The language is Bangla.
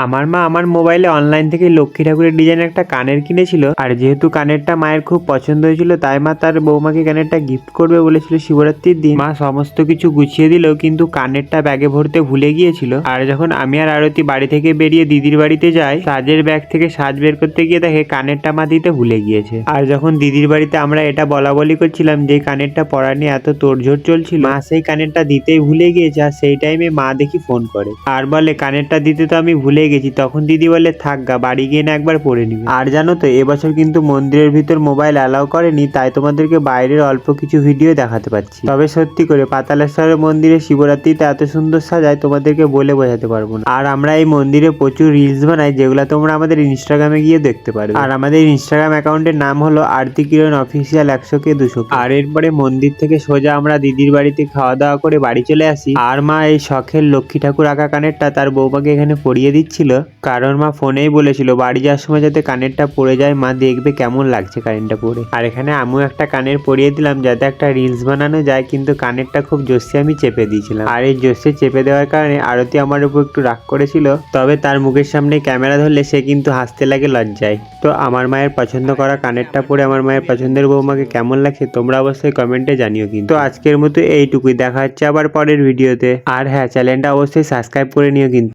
আমার মা আমার মোবাইলে অনলাইন থেকে লক্ষ্মী ঠাকুরের ডিজাইন একটা কানের কিনেছিল, আর যেহেতু কানেরটা মায়ের খুব পছন্দ হয়েছিল তাই মা তার বৌমাকে কানেরটা গিফট করবে বলেছিল শিবরাত্রির দিন। মা সমস্ত কিছু গুছিয়ে দিল, কিন্তু কানেরটা ব্যাগে ভরতে ভুলে গিয়েছিল। আর যখন আমি আর আরতি বাড়ি থেকে বেরিয়ে দিদির বাড়িতে যাই, সাজের ব্যাগ থেকে সাজ বের করতে গিয়ে দেখে কানেরটা মা দিতে ভুলে গিয়েছে। আর যখন দিদির বাড়িতে আমরা এটা বলা বলি করছিলাম যে কানেরটা পরা নিয়ে এত তোড়জোড় চলছিল, মা সেই কানেরটা দিতেই ভুলে গিয়েছে। আর সেই টাইমে মা দেখি ফোন করে আর বলে কানেরটা দিতে তো আমি ভুলে গেছি। তখন দিদি বলে থাক গা, বাড়ি গিয়ে না একবার পরে নিবি। আর জানো তো এবছর কিন্তু মন্দিরের ভিতর মোবাইল অ্যালাউ করেনি, তাই তোমাদেরকে বাইরের অল্প কিছু ভিডিও দেখাতে পাচ্ছি। তবে সত্যি করে পাতালেশ্বরের মন্দিরে শিবরাত্রিতে এত সুন্দর সাজায় তোমাদেরকে বলে বোঝাতে পারবো না। আর আমরা এই মন্দিরে প্রচুর রিলস বানাই, যেগুলো তোমরা আমাদের ইনস্টাগ্রামে গিয়ে দেখতে পারো। আর আমাদের ইনস্টাগ্রাম অ্যাকাউন্টের নাম হলো আরতি কিরণ অফিসিয়াল 100K 200K। আর এরপরে মন্দির থেকে সোজা আমরা দিদির বাড়িতে খাওয়া দাওয়া করে বাড়ি চলে আসি। আর মা এই শখের লক্ষ্মী ঠাকুর আঁকা কানেরটা তার বৌমাকে এখানে পরিয়ে দিচ্ছিল, কারণ মা ফোনেই বলেছিল বাড়ি যাওয়ার সময় যাতে কানেরটা পরে যায়, মা দেখবে কেমন লাগছে কানেরটা পরে। আর এখানে আমিও একটা কানের পরিয়ে দিলাম যাতে একটা রিলস বানানো যায়, কিন্তু কানেরটা খুব জোশে আমি চেপে দিয়েছিলাম। আর এই জোশে চেপে দেওয়ার কারণে আরতি আমার উপর একটু রাগ করেছিল, তবে তার মুখের সামনে ক্যামেরা ধরলে সে কিন্তু হাসতে লাগে লজ্জায়। তো আমার মায়ের পছন্দ করা কানেরটা পরে আমার মায়ের পছন্দের বৌমাকে কেমন লাগছে তোমরা অবশ্যই কমেন্টে জানিও। কিন্তু আজকের মতো এইটুকুই, দেখা হচ্ছে আবার পরের ভিডিওতে। আর হ্যাঁ, চ্যানেলটা অবশ্যই সাবস্ক্রাইব করে নিও কিন্তু।